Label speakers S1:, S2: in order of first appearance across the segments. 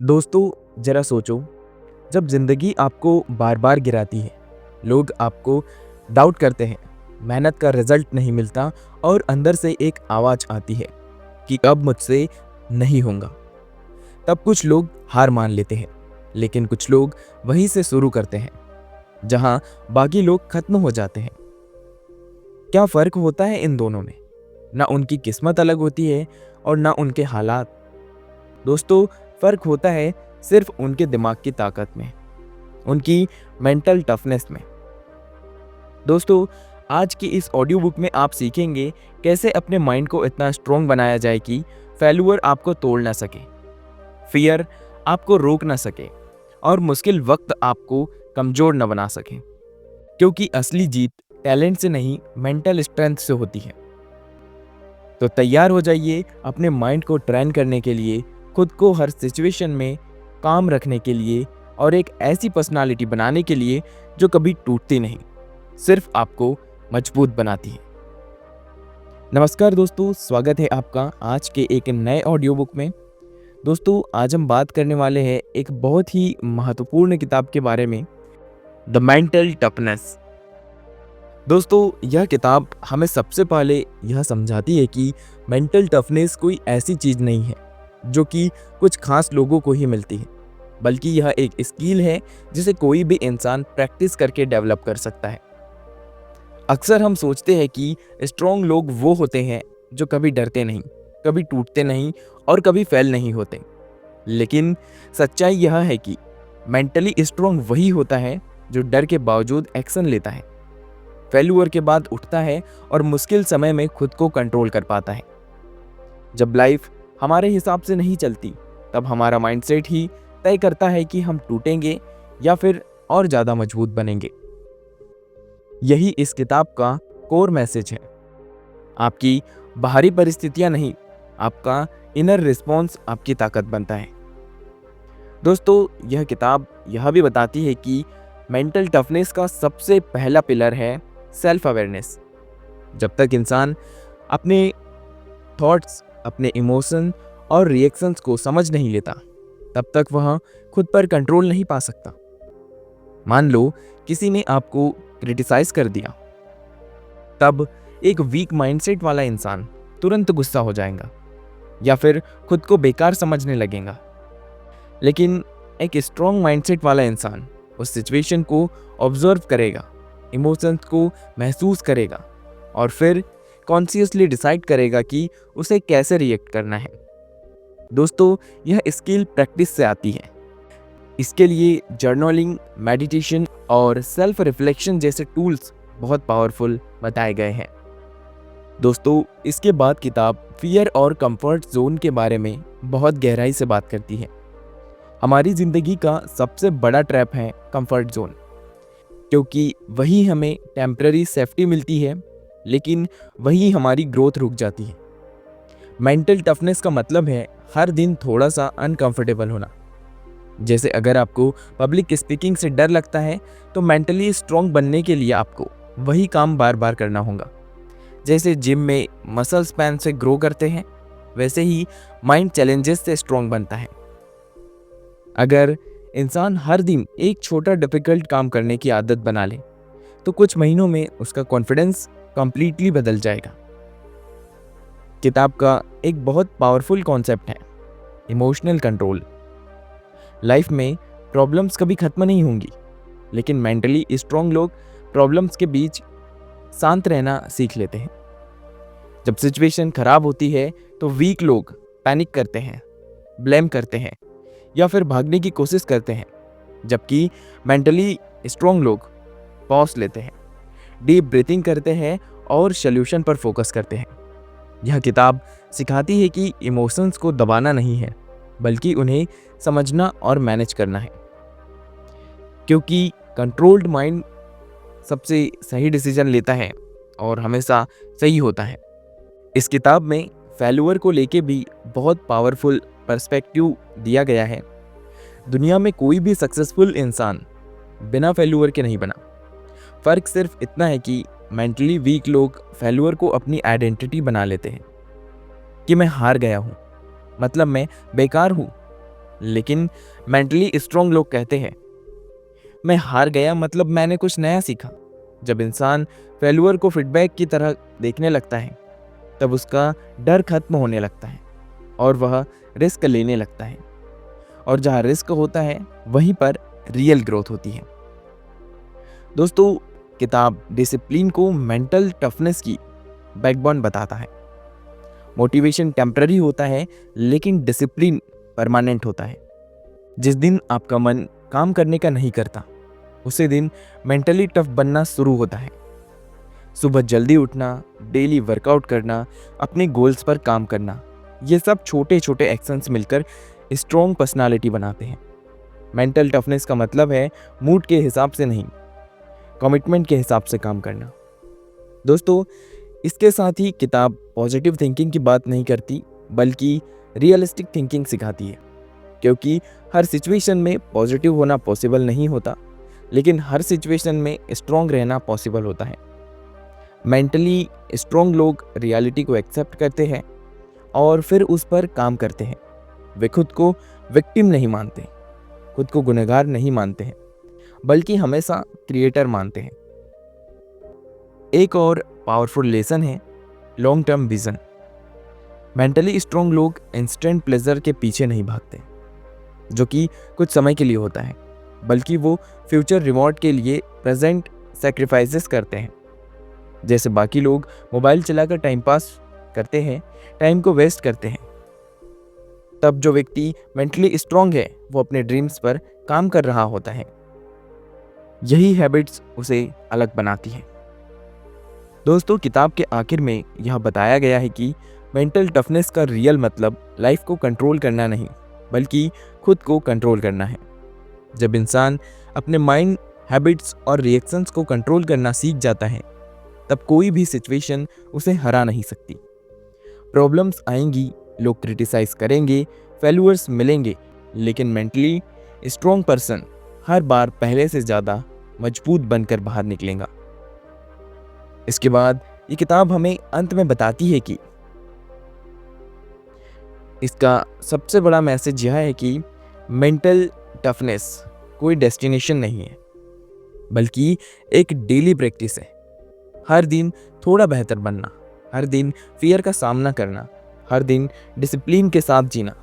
S1: दोस्तों, जरा सोचो, जब जिंदगी आपको बार बार गिराती है, लोग आपको डाउट करते हैं, मेहनत का रिजल्ट नहीं मिलता और अंदर से एक आवाज आती है कि अब मुझसे नहीं होगा। तब कुछ लोग हार मान लेते हैं, लेकिन कुछ लोग वहीं से शुरू करते हैं जहां बाकी लोग खत्म हो जाते हैं। क्या फर्क होता है इन दोनों में? ना उनकी किस्मत अलग होती है और ना उनके हालात। दोस्तों, फर्क होता है सिर्फ उनके दिमाग की ताकत में, उनकी मेंटल टफनेस में। दोस्तों, आज की इस ऑडियो बुक में आप सीखेंगे कैसे अपने माइंड को इतना स्ट्रॉन्ग बनाया जाए कि फेल्यूर आपको तोड़ ना सके, फियर आपको रोक ना सके और मुश्किल वक्त आपको कमजोर न बना सके। क्योंकि असली जीत टैलेंट से नहीं, मेंटल स्ट्रेंथ से होती है। तो तैयार हो जाइए अपने माइंड को ट्रेन करने के लिए, खुद को हर सिचुएशन में काम रखने के लिए और एक ऐसी पर्सनालिटी बनाने के लिए जो कभी टूटती नहीं, सिर्फ आपको मजबूत बनाती है। नमस्कार दोस्तों, स्वागत है आपका आज के एक नए ऑडियो बुक में। दोस्तों, आज हम बात करने वाले हैं एक बहुत ही महत्वपूर्ण किताब के बारे में, द मेंटल टफनेस। दोस्तों, यह किताब हमें सबसे पहले यह समझाती है कि मेंटल टफनेस कोई ऐसी चीज़ नहीं है जो कि कुछ खास लोगों को ही मिलती है, बल्कि यह एक स्किल है जिसे कोई भी इंसान प्रैक्टिस करके डेवलप कर सकता है। अक्सर हम सोचते हैं कि स्ट्रॉन्ग लोग वो होते हैं जो कभी डरते नहीं, कभी टूटते नहीं और कभी फेल नहीं होते। लेकिन सच्चाई यह है कि मेंटली स्ट्रॉन्ग वही होता है जो डर के बावजूद एक्शन लेता है, फेल्यूर के बाद उठता है और मुश्किल समय में खुद को कंट्रोल कर पाता है। जब लाइफ हमारे हिसाब से नहीं चलती, तब हमारा माइंडसेट ही तय करता है कि हम टूटेंगे या फिर और ज़्यादा मजबूत बनेंगे। यही इस किताब का कोर मैसेज है। आपकी बाहरी परिस्थितियां नहीं, आपका इनर रिस्पॉन्स आपकी ताकत बनता है। दोस्तों, यह किताब यह भी बताती है कि मेंटल टफनेस का सबसे पहला पिलर है सेल्फ अवेयरनेस। जब तक इंसान अपने थॉट्स, अपने इमोशन और रिएक्शंस को समझ नहीं लेता, तब तक वह खुद पर कंट्रोल नहीं पा सकता। मान लो किसी ने आपको क्रिटिसाइज कर दिया, तब एक वीक माइंडसेट वाला इंसान तुरंत गुस्सा हो जाएगा या फिर खुद को बेकार समझने लगेगा। लेकिन एक स्ट्रॉन्ग माइंडसेट वाला इंसान उस सिचुएशन को ऑब्जर्व करेगा, इमोशंस को महसूस करेगा और फिर कॉन्शियसली डिसाइड करेगा कि उसे कैसे रिएक्ट करना है। दोस्तों, यह स्किल प्रैक्टिस से आती है। इसके लिए जर्नलिंग, मेडिटेशन और सेल्फ रिफ्लेक्शन जैसे टूल्स बहुत पावरफुल बताए गए हैं। दोस्तों, इसके बाद किताब फियर और कंफर्ट जोन के बारे में बहुत गहराई से बात करती है। हमारी जिंदगी का सबसे बड़ा ट्रैप है कंफर्ट जोन, क्योंकि वही हमें टेम्पररी सेफ्टी मिलती है, लेकिन वही हमारी ग्रोथ रुक जाती है। मेंटल टफनेस का मतलब है हर दिन थोड़ा सा अनकंफर्टेबल होना। जैसे अगर आपको पब्लिक स्पीकिंग से डर लगता है, तो मेंटली स्ट्रॉन्ग बनने के लिए आपको वही काम बार बार करना होगा। जैसे जिम में मसल स्पैन से ग्रो करते हैं, वैसे ही माइंड चैलेंजेस से स्ट्रॉन्ग बनता है। अगर इंसान हर दिन एक छोटा डिफिकल्ट काम करने की आदत बना ले, तो कुछ महीनों में उसका कॉन्फिडेंस कंप्लीटली बदल जाएगा। किताब का एक बहुत पावरफुल कॉन्सेप्ट है इमोशनल कंट्रोल। लाइफ में प्रॉब्लम्स कभी खत्म नहीं होंगी, लेकिन मेंटली स्ट्रॉन्ग लोग प्रॉब्लम्स के बीच शांत रहना सीख लेते हैं। जब सिचुएशन खराब होती है, तो वीक लोग पैनिक करते हैं, ब्लेम करते हैं या फिर भागने की कोशिश करते हैं, जबकि मेंटली स्ट्रॉन्ग लोग पॉज लेते हैं, डीप ब्रीथिंग करते हैं और सॉल्यूशन पर फोकस करते हैं। यह किताब सिखाती है कि इमोशंस को दबाना नहीं है, बल्कि उन्हें समझना और मैनेज करना है, क्योंकि कंट्रोल्ड माइंड सबसे सही डिसीजन लेता है और हमेशा सही होता है। इस किताब में फेल्यूर को लेके भी बहुत पावरफुल पर्सपेक्टिव दिया गया है। दुनिया में कोई भी सक्सेसफुल इंसान बिना फेल्यूर के नहीं बना। फर्क सिर्फ इतना है कि मेंटली वीक लोग फेल्यूर को अपनी आइडेंटिटी बना लेते हैं कि मैं हार गया हूँ, मतलब मैं बेकार हूँ। लेकिन मेंटली स्ट्रांग लोग कहते हैं मैं हार गया मतलब मैंने कुछ नया सीखा। जब इंसान फेल्यूर को फीडबैक की तरह देखने लगता है तब उसका डर खत्म होने लगता है और वह रिस्क लेने लगता है, और जहाँ रिस्क होता है वहीं पर रियल ग्रोथ होती है। दोस्तों, किताब डिसिप्लिन को मेंटल टफनेस की बैकबोन बताता है। मोटिवेशन टेम्पररी होता है लेकिन डिसिप्लिन परमानेंट होता है। जिस दिन आपका मन काम करने का नहीं करता उसी दिन मेंटली टफ बनना शुरू होता है। सुबह जल्दी उठना, डेली वर्कआउट करना, अपने गोल्स पर काम करना, ये सब छोटे छोटे एक्शंस मिलकर स्ट्रॉन्ग पर्सनालिटी बनाते हैं। मेंटल टफनेस का मतलब है मूड के हिसाब से नहीं, कमिटमेंट के हिसाब से काम करना। दोस्तों, इसके साथ ही किताब पॉजिटिव थिंकिंग की बात नहीं करती बल्कि रियलिस्टिक थिंकिंग सिखाती है, क्योंकि हर सिचुएशन में पॉजिटिव होना पॉसिबल नहीं होता, लेकिन हर सिचुएशन में स्ट्रॉन्ग रहना पॉसिबल होता है। मेंटली स्ट्रॉन्ग लोग रियलिटी को एक्सेप्ट करते हैं और फिर उस पर काम करते हैं। वे खुद को विक्टिम नहीं मानते, खुद को गुनहगार नहीं मानते हैं, बल्कि हमेशा क्रिएटर मानते हैं। एक और पावरफुल लेसन है long term vision. Mentally strong लोग इंस्टेंट प्लेजर के पीछे नहीं भागते, जो कि कुछ समय के लिए होता है, बल्कि वो फ्यूचर रिवॉर्ड के लिए प्रेजेंट सैक्रिफाइसेस करते हैं। जैसे बाकी लोग मोबाइल चलाकर टाइम पास करते हैं, टाइम को वेस्ट करते हैं, तब जो व्यक्ति मेंटली स्ट्रॉन्ग है वो अपने ड्रीम्स पर काम कर रहा होता है। यही हैबिट्स उसे अलग बनाती हैं। दोस्तों, किताब के आखिर में यह बताया गया है कि मेंटल टफनेस का रियल मतलब लाइफ को कंट्रोल करना नहीं बल्कि खुद को कंट्रोल करना है। जब इंसान अपने माइंड, हैबिट्स और रिएक्शंस को कंट्रोल करना सीख जाता है तब कोई भी सिचुएशन उसे हरा नहीं सकती। प्रॉब्लम्स आएंगी, लोग क्रिटिसाइज करेंगे, फेल्यूर्स मिलेंगे, लेकिन मेंटली स्ट्रॉन्ग पर्सन हर बार पहले से ज़्यादा मजबूत बनकर बाहर निकलेगा। इसके बाद ये किताब हमें अंत में बताती है कि इसका सबसे बड़ा मैसेज यह है कि मेंटल टफनेस कोई डेस्टिनेशन नहीं है बल्कि एक डेली प्रैक्टिस है। हर दिन थोड़ा बेहतर बनना, हर दिन फियर का सामना करना, हर दिन डिसिप्लिन के साथ जीना,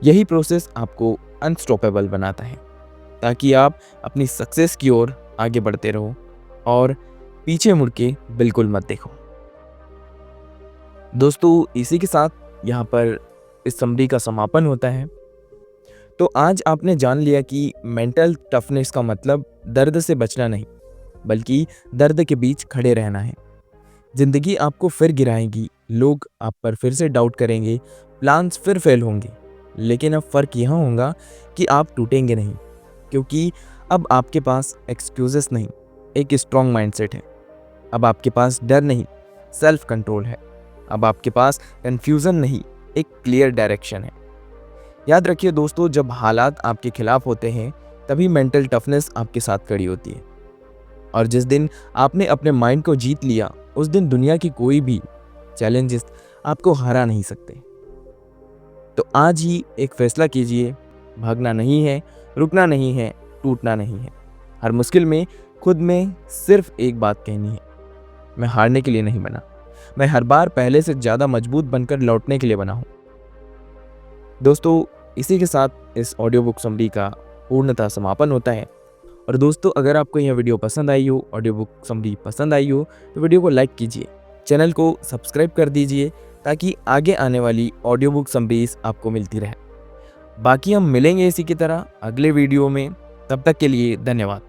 S1: यही प्रोसेस आपको अनस्टॉपेबल बनाता है ताकि आप अपनी सक्सेस की ओर आगे बढ़ते रहो और पीछे मुड़ के बिल्कुल मत देखो। दोस्तों, इसी के साथ यहाँ पर इस समरी का समापन होता है। तो आज आपने जान लिया कि मेंटल टफनेस का मतलब दर्द से बचना नहीं बल्कि दर्द के बीच खड़े रहना है। जिंदगी आपको फिर गिराएगी, लोग आप पर फिर से डाउट करेंगे, प्लान्स फिर फेल होंगे, लेकिन अब फ़र्क यहाँ होगा कि आप टूटेंगे नहीं, क्योंकि अब आपके पास एक्सक्यूजेस नहीं, एक स्ट्रॉन्ग माइंडसेट है। अब आपके पास डर नहीं, सेल्फ कंट्रोल है। अब आपके पास कन्फ्यूज़न नहीं, एक क्लियर डायरेक्शन है। याद रखिए दोस्तों, जब हालात आपके खिलाफ होते हैं तभी मेंटल टफनेस आपके साथ खड़ी होती है, और जिस दिन आपने अपने माइंड को जीत लिया उस दिन दुनिया की कोई भी चैलेंजेस आपको हरा नहीं सकते। तो आज ही एक फैसला कीजिए, भागना नहीं है, रुकना नहीं है, टूटना नहीं है। हर मुश्किल में खुद में सिर्फ एक बात कहनी है, मैं हारने के लिए नहीं बना, मैं हर बार पहले से ज़्यादा मजबूत बनकर लौटने के लिए बना हूँ। दोस्तों, इसी के साथ इस ऑडियो बुक समरी का पूर्णतः समापन होता है। और दोस्तों, अगर आपको यह वीडियो पसंद आई हो, ऑडियो बुक समरी पसंद आई हो, तो वीडियो को लाइक कीजिए, चैनल को सब्सक्राइब कर दीजिए ताकि आगे आने वाली ऑडियो बुक समरीज आपको मिलती रहे। बाकी हम मिलेंगे इसी की तरह अगले वीडियो में, तब तक के लिए धन्यवाद।